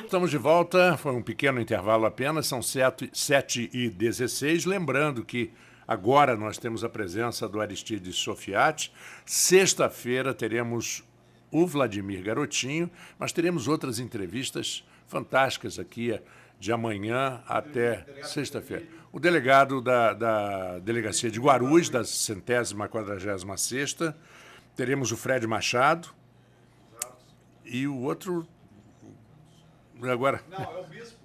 Estamos de volta, foi um pequeno intervalo apenas, são 7h16. Lembrando que agora nós temos a presença do Aristides Sofiati. Sexta-feira teremos o Vladimir Garotinho, mas teremos outras entrevistas fantásticas aqui de amanhã até sexta-feira. O delegado da Delegacia de Guarulhos, da 146ª, teremos o Fred Machado e o outro... Agora... Não, é o bispo.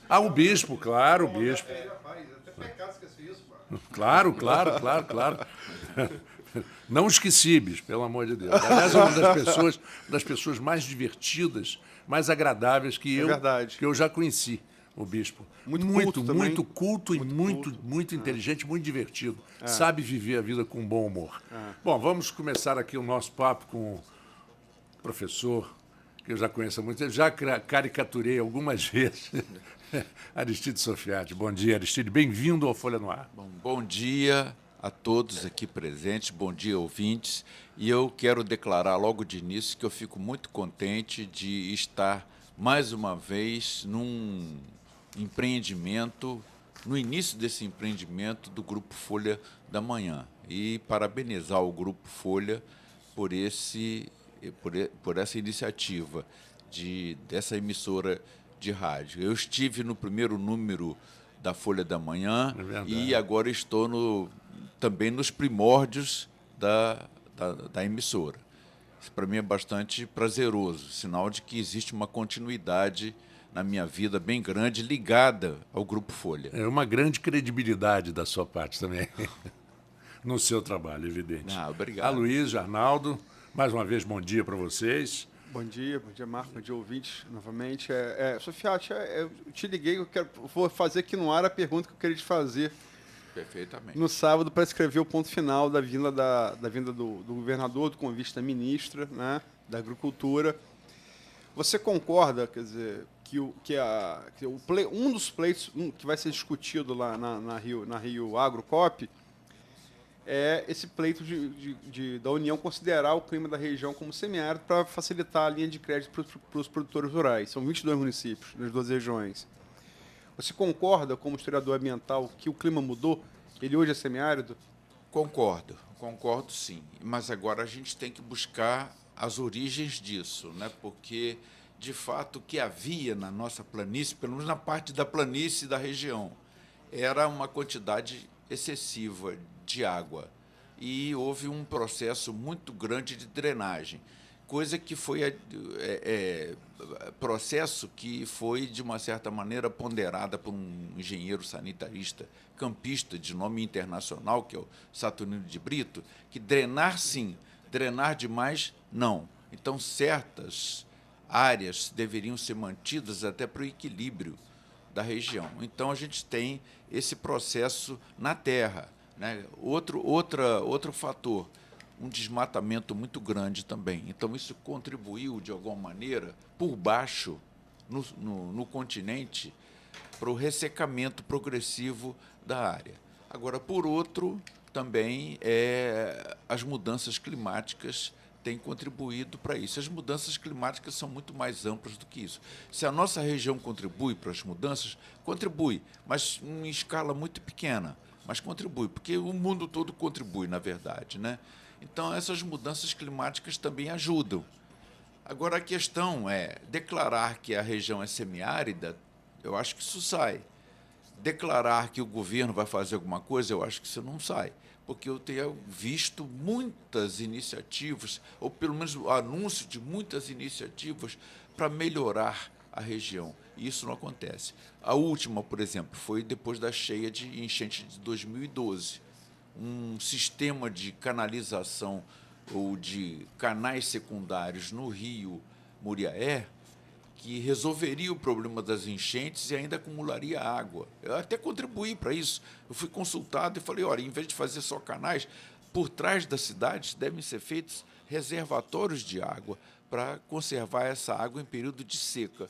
O bispo, claro, o bispo. Até pecado esquecer isso, mano. Claro. Não esqueci, bispo, pelo amor de Deus. Aliás, é uma das pessoas mais divertidas, mais agradáveis que eu já conheci, o bispo. Muito culto e muito inteligente, muito divertido. Sabe viver a vida com bom humor. Bom, vamos começar aqui o nosso papo com o professor, que eu já conheço há muito tempo, já caricaturei algumas vezes. Aristides Sofiati. Bom dia, Aristides. Bem-vindo ao Folha no Ar. Bom dia a todos aqui presentes, bom dia, ouvintes. E eu quero declarar logo de início que eu fico muito contente de estar mais uma vez num empreendimento, no início desse empreendimento do Grupo Folha da Manhã. E parabenizar o Grupo Folha por essa iniciativa dessa emissora de rádio. Eu estive no primeiro número da Folha da Manhã e agora estou também nos primórdios da emissora. Isso para mim é bastante prazeroso, sinal de que existe uma continuidade na minha vida bem grande, ligada ao Grupo Folha. É uma grande credibilidade da sua parte também, no seu trabalho, evidente. Obrigado. Aloysio, Arnaldo, mais uma vez, bom dia para vocês. Bom dia, Marco, bom dia, ouvintes, novamente. Sofiati, eu te liguei, vou fazer aqui no ar a pergunta que eu queria te fazer. Perfeitamente. No sábado, para escrever o ponto final da vinda do governador, do convite da ministra, né, da Agricultura. Você concorda, quer dizer, um dos pleitos que vai ser discutido lá na Rio Agrocop é esse pleito da União considerar o clima da região como semiárido para facilitar a linha de crédito para os produtores rurais. São 22 municípios nas duas regiões. Você concorda, como historiador ambiental, que o clima mudou? Ele hoje é semiárido? Concordo sim. Mas agora a gente tem que buscar as origens disso, né? Porque, de fato, o que havia na nossa planície, pelo menos na parte da planície da região, era uma quantidade excessiva de água e houve um processo muito grande de drenagem, coisa que foi processo que foi, de uma certa maneira, ponderada por um engenheiro sanitarista campista de nome internacional, que é o Saturnino de Brito, que drenar, sim, drenar demais, não. Então, certas áreas deveriam ser mantidas até para o equilíbrio da região. Então, a gente tem esse processo na terra, né? Outro fator, um desmatamento muito grande também. Então, isso contribuiu, de alguma maneira, por baixo, no continente, para o ressecamento progressivo da área. Agora, por outro, também as mudanças climáticas têm contribuído para isso. As mudanças climáticas são muito mais amplas do que isso. Se a nossa região contribui para as mudanças, contribui, mas em escala muito pequena, mas contribui, porque o mundo todo contribui, na verdade, né? Então, essas mudanças climáticas também ajudam. Agora, a questão é declarar que a região é semiárida, eu acho que isso sai. Declarar que o governo vai fazer alguma coisa, eu acho que isso não sai, porque eu tenho visto muitas iniciativas, ou pelo menos o anúncio de muitas iniciativas para melhorar a região, e isso não acontece. A última, por exemplo, foi depois da cheia de enchente de 2012. Um sistema de canalização ou de canais secundários no rio Muriaé, que resolveria o problema das enchentes e ainda acumularia água. Eu até contribuí para isso. Eu fui consultado e falei, olha, em vez de fazer só canais, por trás das cidades devem ser feitos reservatórios de água para conservar essa água em período de seca.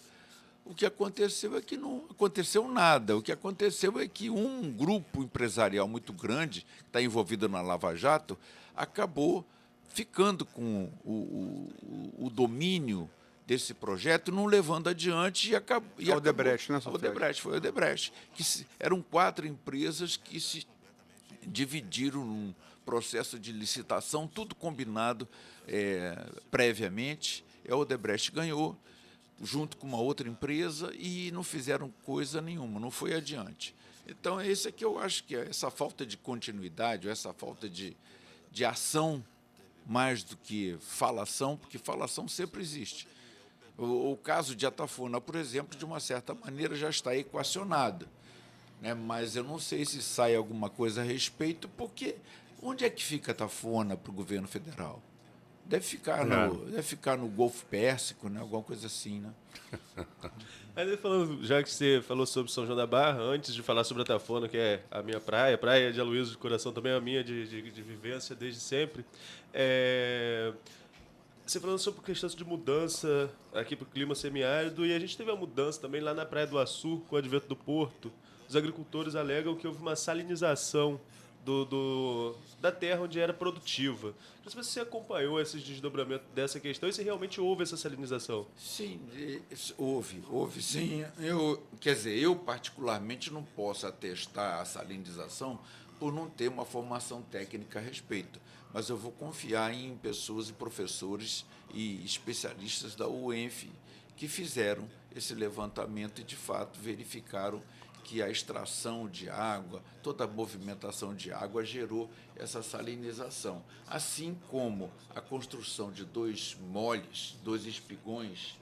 O que aconteceu é que não aconteceu nada. O que aconteceu é que um grupo empresarial muito grande, que está envolvido na Lava Jato, acabou ficando com o domínio desse projeto, não levando adiante e acabou. A Odebrecht, né, A Odebrecht, foi a Odebrecht. Eram 4 empresas que se dividiram num processo de licitação, tudo combinado previamente. A Odebrecht ganhou, junto com uma outra empresa, e não fizeram coisa nenhuma, não foi adiante. Então, esse é que eu acho que é essa falta de continuidade, ou essa falta de ação, mais do que falação, porque falação sempre existe. O caso de Atafona, por exemplo, de uma certa maneira já está equacionado, né? Mas eu não sei se sai alguma coisa a respeito, porque onde é que fica Atafona para o governo federal? Deve ficar no Golfo Pérsico, né? Alguma coisa assim, né? Aí, já que você falou sobre São João da Barra, antes de falar sobre Atafona, que é a minha praia, a praia de Aloysio de Coração também é a minha de vivência desde sempre, você falando sobre questão de mudança aqui para o clima semiárido, e a gente teve uma mudança também lá na Praia do Açu, com o advento do porto. Os agricultores alegam que houve uma salinização da terra onde era produtiva. Não sei se você acompanhou esse desdobramento dessa questão e se realmente houve essa salinização. Sim, houve sim. Eu particularmente não posso atestar a salinização por não ter uma formação técnica a respeito, mas eu vou confiar em pessoas e professores e especialistas da UENF que fizeram esse levantamento e, de fato, verificaram que a extração de água, toda a movimentação de água gerou essa salinização, assim como a construção de 2 moles, 2 espigões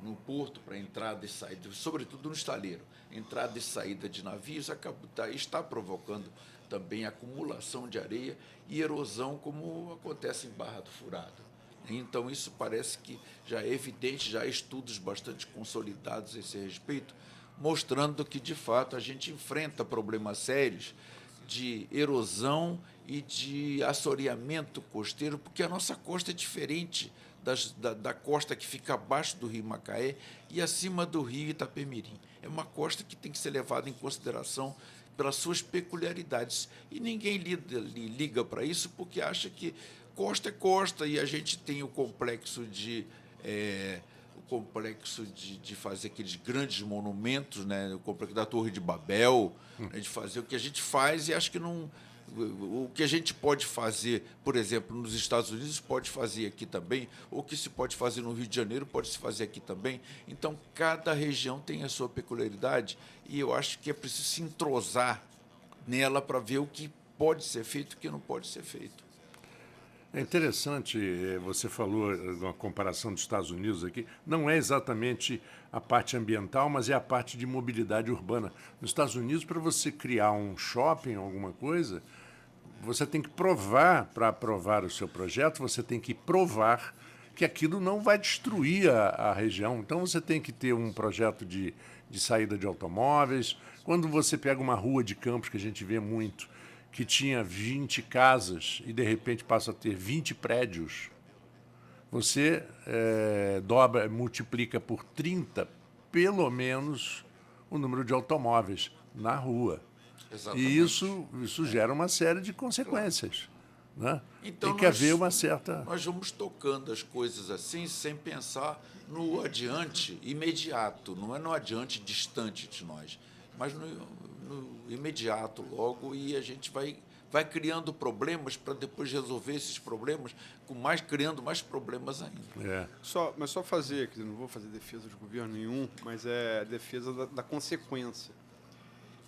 no porto para entrada e saída, sobretudo no estaleiro, entrada e saída de navios, está provocando também acumulação de areia e erosão, como acontece em Barra do Furado. Então, isso parece que já é evidente, já há estudos bastante consolidados a esse respeito, mostrando que, de fato, a gente enfrenta problemas sérios de erosão e de assoreamento costeiro, porque a nossa costa é diferente da costa que fica abaixo do Rio Macaé e acima do Rio Itapemirim. É uma costa que tem que ser levada em consideração pelas suas peculiaridades. E ninguém liga para isso porque acha que costa é costa e a gente tem o complexo de fazer aqueles grandes monumentos, né, o complexo da Torre de Babel, né, de fazer o que a gente faz e acho que não. O que a gente pode fazer, por exemplo, nos Estados Unidos, pode fazer aqui também, ou o que se pode fazer no Rio de Janeiro, pode se fazer aqui também. Então, cada região tem a sua peculiaridade e eu acho que é preciso se entrosar nela para ver o que pode ser feito e o que não pode ser feito. É interessante, você falou uma comparação dos Estados Unidos aqui, não é exatamente a parte ambiental, mas é a parte de mobilidade urbana. Nos Estados Unidos, para você criar um shopping, alguma coisa, você tem que provar, para aprovar o seu projeto, você tem que provar que aquilo não vai destruir a região. Então, você tem que ter um projeto de saída de automóveis. Quando você pega uma rua de campos, que a gente vê muito, que tinha 20 casas e, de repente, passa a ter 20 prédios, você multiplica por 30, pelo menos, o número de automóveis na rua. Exatamente. E isso gera uma série de consequências. Né? Então, tem que haver uma certa... Nós vamos tocando as coisas assim, sem pensar no adiante imediato, não é no adiante distante de nós, mas no imediato logo, e a gente vai criando problemas para depois resolver esses problemas, criando mais problemas ainda. Mas só fazer, quer dizer, não vou fazer defesa de governo nenhum, mas é defesa da consequência.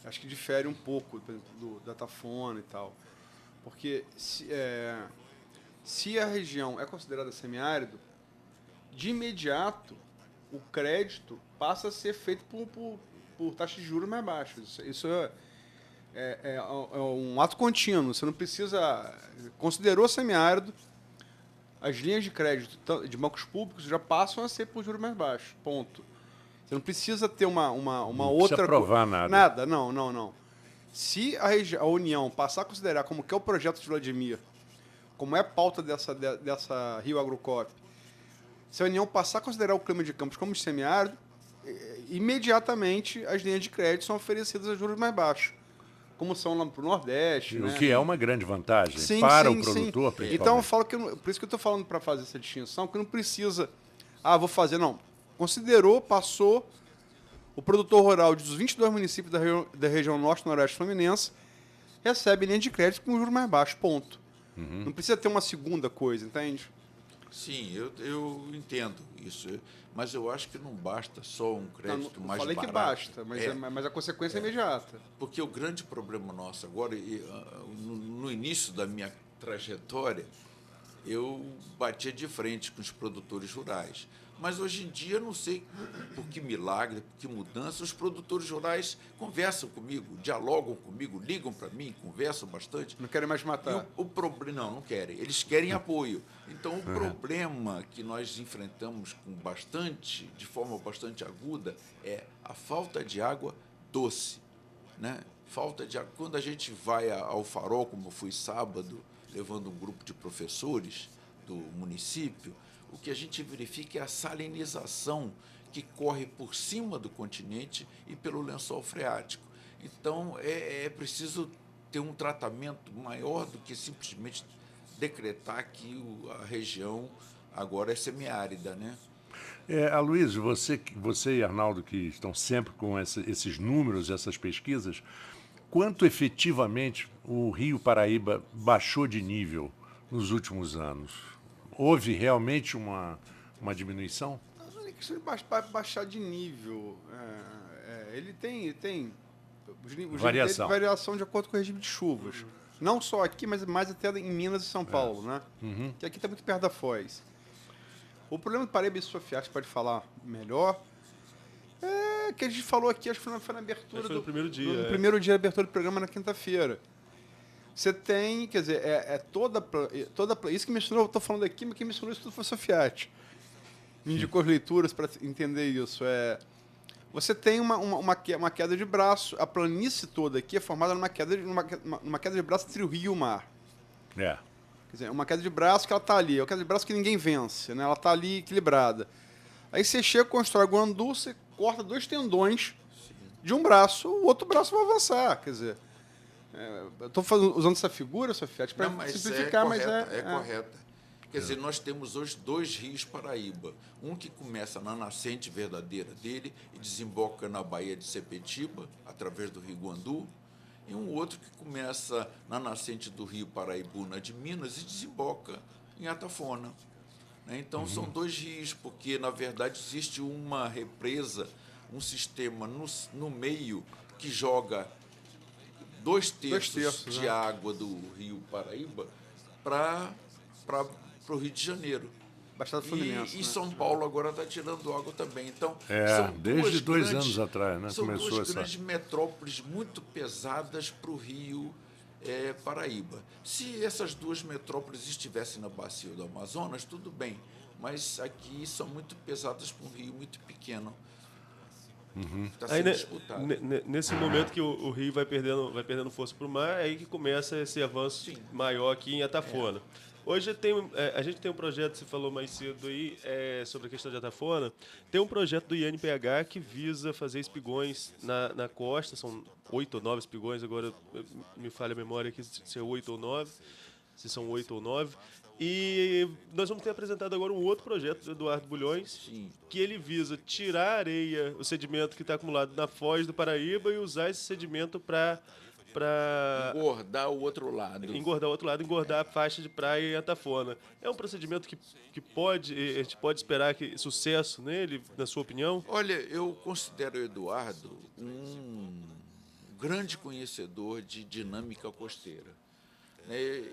Acho que difere um pouco, por exemplo, da Atafona e tal. Porque se a região é considerada semiárido, de imediato o crédito passa a ser feito por taxa de juros mais baixas. Isso é um ato contínuo. Você não precisa... Considerou semiárido, as linhas de crédito de bancos públicos já passam a ser por juros mais baixos. Ponto. Você não precisa ter uma não outra... Não precisa provar nada. Nada, não. Se a União passar a considerar como que é o projeto de Vladimir, como é a pauta dessa Rio Agrocop, se a União passar a considerar o clima de campos como semiárido, imediatamente as linhas de crédito são oferecidas a juros mais baixos. como são lá para o Nordeste. O né? que é uma grande vantagem Sim, para sim, o produtor, sim. principalmente. Então eu falo que, por isso que eu estou falando para fazer essa distinção, que não precisa, vou fazer, não. Considerou, passou, o produtor rural dos 22 municípios da região norte e noroeste fluminense recebe linha de crédito com juros mais baixos, ponto. Não precisa ter uma segunda coisa, entende? Sim, eu entendo isso, mas eu acho que não basta só um crédito mais falei barato. que basta, mas a consequência é imediata. Porque o grande problema nosso agora, no início da minha trajetória, eu batia de frente com os produtores rurais. Mas hoje em dia, não sei por que milagre, por que mudança, os produtores rurais conversam comigo, dialogam comigo, ligam para mim, conversam bastante. Não querem mais matar. E o problema, não querem. Eles querem apoio. Então, o problema que nós enfrentamos de forma bastante aguda, é a falta de água doce, né? Falta de água. Quando a gente vai ao Farol, como eu fui sábado, levando um grupo de professores do município, o que a gente verifica é a salinização que corre por cima do continente e pelo lençol freático. Então, é preciso ter um tratamento maior do que simplesmente decretar que a região agora é semiárida, né? Aloysio, você e Arnaldo, que estão sempre com esses números, essas pesquisas, quanto efetivamente o Rio Paraíba baixou de nível nos últimos anos? Houve realmente uma diminuição? Não é questão de baixar de nível. Ele tem variação. Variação de acordo com o regime de chuvas. Não só aqui, mas mais até em Minas e São Paulo, né? Que aqui está muito perto da Foz. O problema do Paraíba e Sofiati, pode falar melhor, é que a gente falou aqui, acho que foi na abertura Foi no primeiro dia. No primeiro dia da abertura do programa, na quinta-feira. Você tem, quer dizer, toda isso que mencionou, eu estou falando aqui, mas quem mencionou isso tudo foi o Sofiati. Me indicou as leituras para entender isso. Você tem uma queda de braço, a planície toda aqui é formada numa queda de braço entre o rio e o mar. Quer dizer, uma queda de braço que ela está ali, é uma queda de braço que ninguém vence, né? Ela está ali equilibrada. Aí você chega, constrói o guandu, você corta 2 tendões de um braço, o outro braço vai avançar, quer dizer... eu estou usando essa figura, Sofiati, para simplificar, mas é correta. Quer dizer, nós temos hoje 2 rios Paraíba. Um que começa na nascente verdadeira dele e desemboca na Baía de Sepetiba, através do Rio Guandu, e um outro que começa na nascente do Rio Paraibuna de Minas e desemboca em Atafona. Então, são 2 rios, porque, na verdade, existe uma represa, um sistema no meio que joga 2 terços de água do Rio Paraíba para o Rio de Janeiro. Baixada Fluminense. E São Paulo agora está tirando água também. Então, são desde 2 anos atrás, né? São Começou 2 grandes metrópoles muito pesadas para o Rio Paraíba. Se essas 2 metrópoles estivessem na bacia do Amazonas, tudo bem. Mas aqui são muito pesadas para um rio muito pequeno. Está sendo disputado. Nesse momento que o rio vai perdendo força para o mar, é aí que começa esse avanço maior aqui em Atafona. Hoje a gente tem um projeto, você falou mais cedo aí, sobre a questão de Atafona. Tem um projeto do INPH que visa fazer espigões na costa, são 8 ou 9 espigões, agora me falha a memória aqui se é 8 ou 9, se são 8 ou 9. E nós vamos ter apresentado agora um outro projeto do Eduardo Bulhões, que ele visa tirar a areia, o sedimento que está acumulado na foz do Paraíba e usar esse sedimento para engordar o outro lado. Engordar a faixa de praia em Atafona. É um procedimento que a gente pode esperar sucesso nele, na sua opinião? Olha, eu considero o Eduardo um grande conhecedor de dinâmica costeira.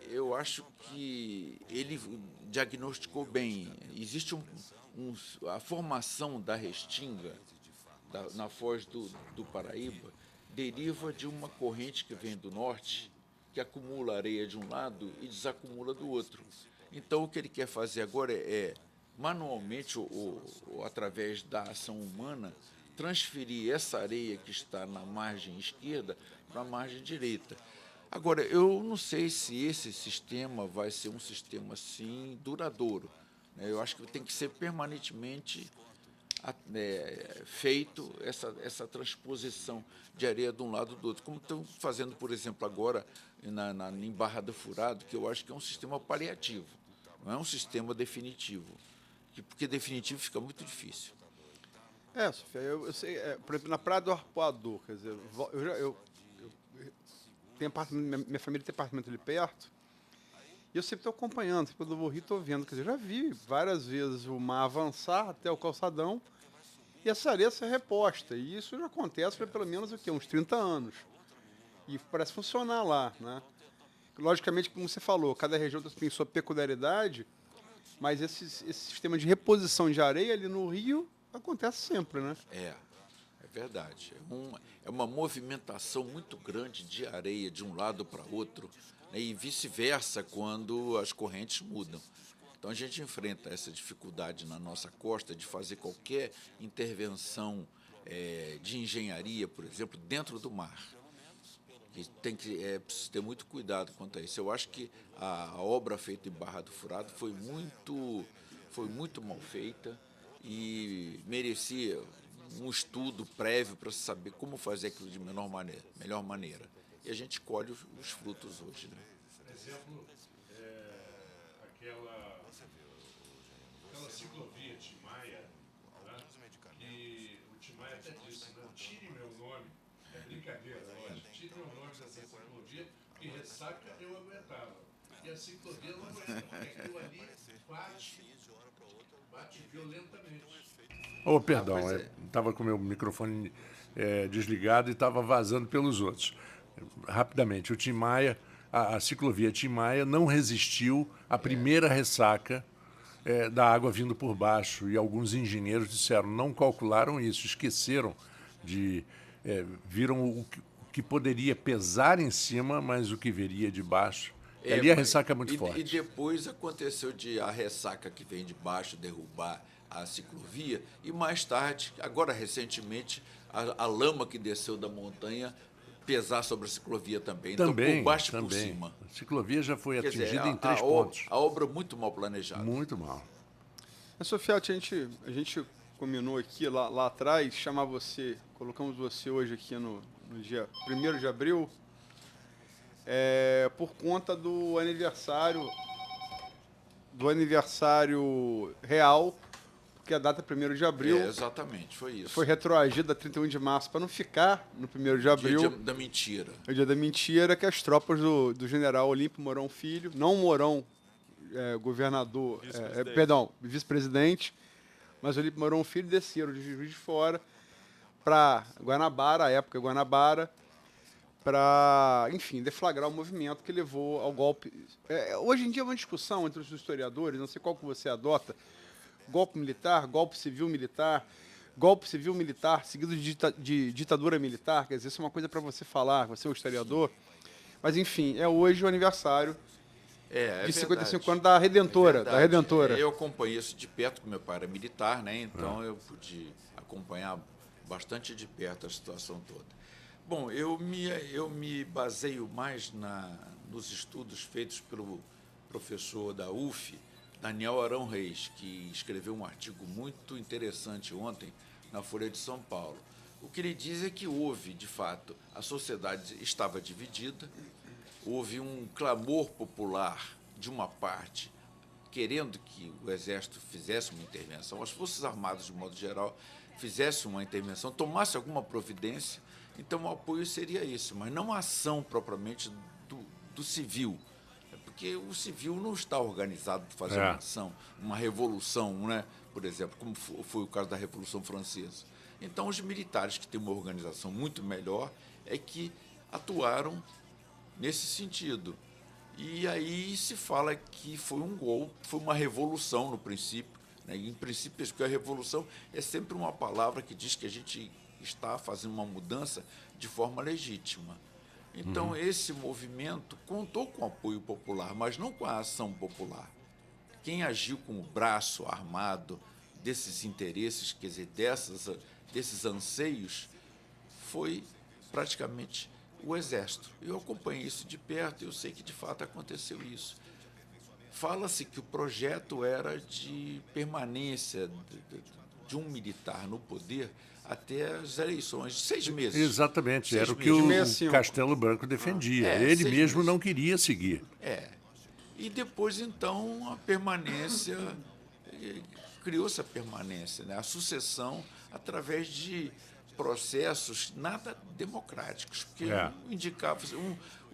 Eu acho que ele diagnosticou bem. Existe a formação da restinga na foz do Paraíba deriva de uma corrente que vem do norte, que acumula areia de um lado e desacumula do outro. Então, o que ele quer fazer agora manualmente, ou através da ação humana, transferir essa areia que está na margem esquerda para a margem direita. Agora, eu não sei se esse sistema vai ser um sistema assim duradouro. Eu acho que tem que ser permanentemente feito essa transposição de areia de um lado do outro, como estão fazendo, por exemplo, agora em Barra do Furado, que eu acho que é um sistema paliativo, não é um sistema definitivo, porque definitivo fica muito difícil. Sofia, eu sei, por exemplo, na Praia do Arpoador, quer dizer, eu tenho apartamento, minha família tem apartamento ali perto, e eu sempre estou acompanhando, sempre eu vou rir, estou vendo, quer dizer, eu já vi várias vezes o mar avançar até o calçadão e essa areia ser reposta, e isso já acontece há pelo menos uns 30 anos, e parece funcionar lá, né? Logicamente, como você falou, cada região tem sua peculiaridade, mas esse sistema de reposição de areia ali no Rio acontece sempre, né? É verdade. É uma movimentação muito grande de areia de um lado para outro, né, e vice-versa quando as correntes mudam. Então a gente enfrenta essa dificuldade na nossa costa de fazer qualquer intervenção de engenharia, por exemplo, dentro do mar. E preciso ter muito cuidado quanto a isso. Eu acho que a obra feita em Barra do Furado foi muito mal feita e merecia um estudo prévio para saber como fazer aquilo de melhor maneira. E a gente colhe os frutos hoje, né? Por exemplo, aquela ciclovia Tim Maia, né? Que o Tim Maia até disse, né? Tire meu nome. É brincadeira, lógico. Tire meu nome dessa ciclovia, porque ressaca eu aguentava. E a ciclovia não aguenta, porque aquilo ali bate violentamente. Oh, perdão, estava com o meu microfone desligado e estava vazando pelos outros. Rapidamente, o Tim Maia, a ciclovia Tim Maia não resistiu à primeira ressaca da água vindo por baixo, e alguns engenheiros disseram, não calcularam isso, esqueceram viram o que poderia pesar em cima, mas o que viria de baixo. Ali a ressaca é muito forte. E depois aconteceu a ressaca que vem de baixo derrubar a ciclovia, e mais tarde, agora recentemente, a lama que desceu da montanha pesar sobre a ciclovia também. Então, por baixo e por cima. A ciclovia já foi atingida em 3 pontos. A obra muito mal planejada. Muito mal. Sofia, a gente combinou aqui lá atrás, colocamos você hoje aqui no dia 1º de abril, por conta do aniversário real, porque a data é 1º de abril. Exatamente, foi isso. Foi retroagida a 31 de março para não ficar no 1º de abril. Dia da mentira. O dia da mentira, que as tropas do general Olímpio Mourão Filho, não Mourão, governador, vice-presidente, mas Olímpio Mourão Filho desceram de Juiz de Fora para Guanabara, à época Guanabara, para, enfim, deflagrar o movimento que levou ao golpe. Hoje em dia é uma discussão entre os historiadores, não sei qual que você adota, golpe militar, golpe civil-militar, seguido de ditadura militar, quer dizer, isso é uma coisa para você falar, você é o historiador, mas, enfim, é hoje o aniversário de 55 anos da Redentora. Eu acompanhei isso de perto, porque meu pai era militar, né? Então eu pude acompanhar bastante de perto a situação toda. Bom, eu me baseio mais nos estudos feitos pelo professor da UF, Daniel Arão Reis, que escreveu um artigo muito interessante ontem na Folha de São Paulo. O que ele diz é que houve, de fato, a sociedade estava dividida, houve um clamor popular de uma parte querendo que o Exército fizesse uma intervenção, as Forças Armadas, de modo geral, fizessem uma intervenção, tomasse alguma providência. Então, o apoio seria isso, mas não a ação propriamente do civil, porque o civil não está organizado para fazer uma ação, uma revolução, né? Por exemplo, como foi o caso da Revolução Francesa. Então, os militares, que têm uma organização muito melhor, é que atuaram nesse sentido. E aí se fala que foi um golpe, foi uma revolução no princípio, né? Em princípio, porque a revolução é sempre uma palavra que diz que a gente está fazendo uma mudança de forma legítima. Então, esse movimento contou com o apoio popular, mas não com a ação popular. Quem agiu com o braço armado desses interesses, quer dizer, desses anseios, foi praticamente o Exército. Eu acompanhei isso de perto e eu sei que, de fato, aconteceu isso. Fala-se que o projeto era de permanência de um militar no poder até as eleições, 6 meses. Exatamente, 6 era o que meses. o Castelo Branco defendia. Ele 6 mesmo meses. não queria seguir. E depois, então, a permanência, criou-se a permanência, né? A sucessão através de processos nada democráticos, porque indicava,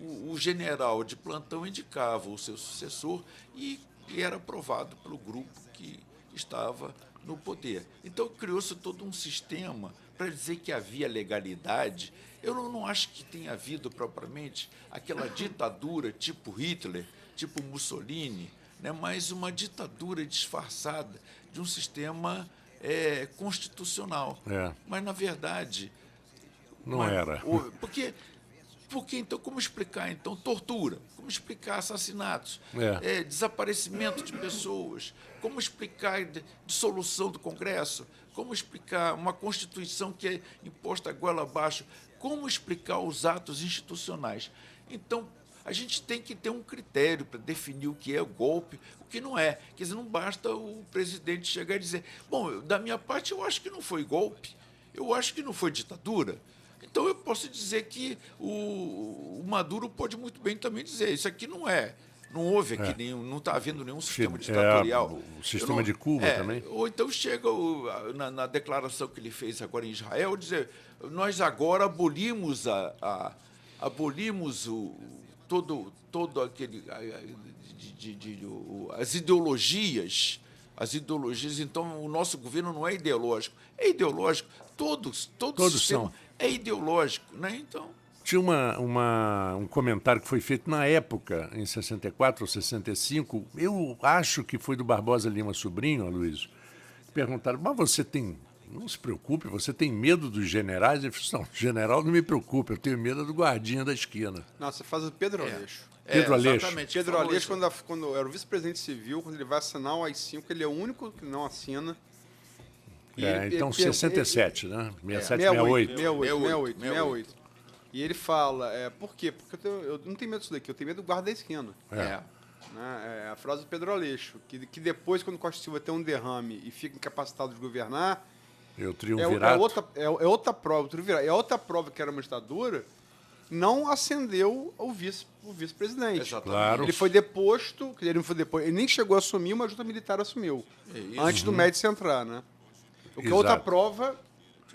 o general de plantão indicava o seu sucessor e era aprovado pelo grupo que estava no poder. Então, criou-se todo um sistema para dizer que havia legalidade. Eu não acho que tenha havido propriamente aquela ditadura tipo Hitler, tipo Mussolini, né, mas uma ditadura disfarçada de um sistema constitucional. Mas, na verdade... Não era. Porque, então, como explicar, então, tortura? Como explicar assassinatos? Desaparecimento de pessoas? Como explicar dissolução do Congresso? Como explicar uma Constituição que é imposta goela abaixo? Como explicar os atos institucionais? Então, a gente tem que ter um critério para definir o que é golpe, o que não é. Quer dizer, não basta o presidente chegar e dizer, bom, da minha parte, eu acho que não foi golpe, eu acho que não foi ditadura. Então, eu posso dizer que o Maduro pode muito bem também dizer, isso aqui não é. Não houve aqui, não está havendo nenhum sistema ditatorial. O sistema de Cuba também. Ou então chega na declaração que ele fez agora em Israel, dizer, nós agora abolimos todo aquele as ideologias, então o nosso governo não é ideológico. É ideológico, todos sistema são. É ideológico, né? Então, tinha um comentário que foi feito na época, em 64 ou 65, eu acho que foi do Barbosa Lima Sobrinho, Aloysio, perguntaram, mas você tem, não se preocupe, você tem medo dos generais? Ele falou, não, general não me preocupe, eu tenho medo do guardinha da esquina. Não, você faz o Pedro Aleixo. Pedro Aleixo. Exatamente. Pedro Aleixo, quando era o vice-presidente civil, quando ele vai assinar o AI-5, ele é o único que não assina. Então, 67, né? 67, 68. E ele fala, por quê? Porque eu não tenho medo disso daqui, eu tenho medo do guarda da esquina. Né? É a frase do Pedro Aleixo, que depois, quando Costa e Silva tem um derrame e fica incapacitado de governar, o triunvirato. É outra prova, é outra prova que era uma ditadura, não ascendeu o vice-presidente. Claro. Ele foi deposto, ele nem chegou a assumir, uma junta militar assumiu, antes do Médici entrar, né? O que é outra prova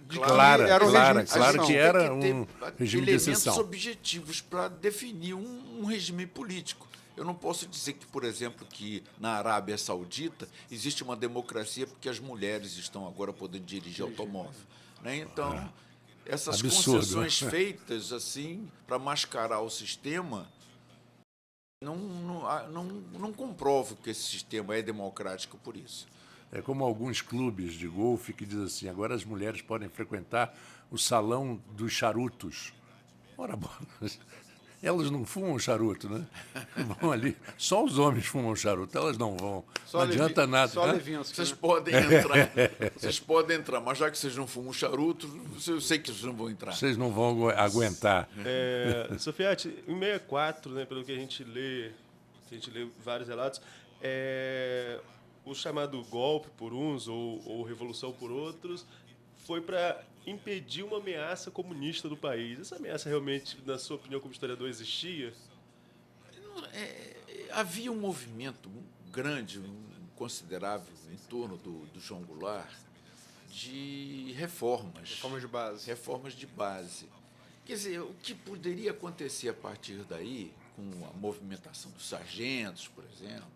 de que era um regime de exceção. Claro que era um regime de exceção. Elementos objetivos para definir um regime político. Eu não posso dizer que, por exemplo, que na Arábia Saudita existe uma democracia porque as mulheres estão agora podendo dirigir automóvel. Né? Então, essas concessões feitas assim para mascarar o sistema não comprovam que esse sistema é democrático por isso. É como alguns clubes de golfe que dizem assim, agora as mulheres podem frequentar o salão dos charutos. Ora, elas não fumam charuto, né? Vão ali. Só os homens fumam charuto, elas não vão. Não adianta nada. Só Levinsky, vocês podem entrar. Vocês podem entrar, mas já que vocês não fumam charuto, eu sei que vocês não vão entrar. Vocês não vão aguentar. Sofiati, em 64, né, pelo que a gente lê vários relatos, o chamado golpe por uns ou revolução por outros foi para impedir uma ameaça comunista do país. Essa ameaça realmente, na sua opinião como historiador, existia? Havia um movimento grande, considerável, em torno do João Goulart, de reformas. Reformas de base. Quer dizer, o que poderia acontecer a partir daí, com a movimentação dos sargentos, por exemplo,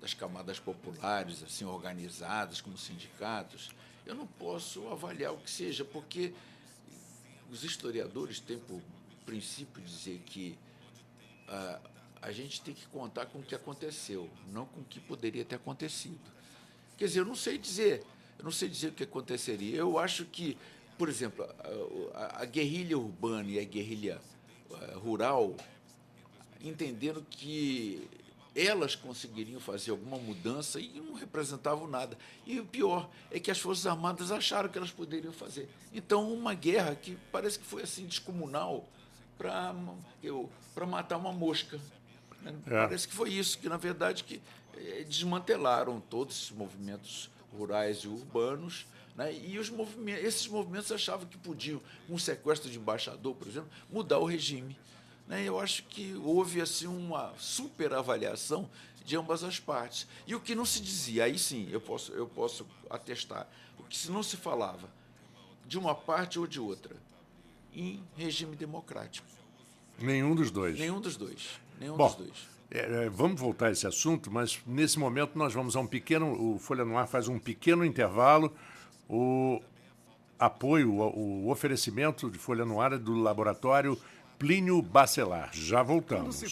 das camadas populares assim organizadas como sindicatos, eu não posso avaliar o que seja, porque os historiadores têm por princípio dizer que a gente tem que contar com o que aconteceu, não com o que poderia ter acontecido. Quer dizer, eu não sei dizer o que aconteceria. Eu acho que, por exemplo, a guerrilha urbana e a guerrilha rural entenderam que elas conseguiriam fazer alguma mudança e não representavam nada. E o pior é que as Forças Armadas acharam que elas poderiam fazer. Então, uma guerra que parece que foi assim descomunal para matar uma mosca. Parece que foi isso, que, na verdade, que desmantelaram todos esses movimentos rurais e urbanos, né? E esses movimentos achavam que podiam, com um sequestro de embaixador, por exemplo, mudar o regime. Né? Eu acho que houve assim, uma superavaliação de ambas as partes. E o que não se dizia, aí sim, eu posso atestar, o que não se falava de uma parte ou de outra, em regime democrático. Nenhum dos dois. Nenhum dos dois. Vamos voltar a esse assunto, mas nesse momento nós vamos a o Folha no Ar faz um pequeno intervalo. O apoio, o oferecimento de Folha no Ar é do laboratório Plínio Bacelar. Já voltamos.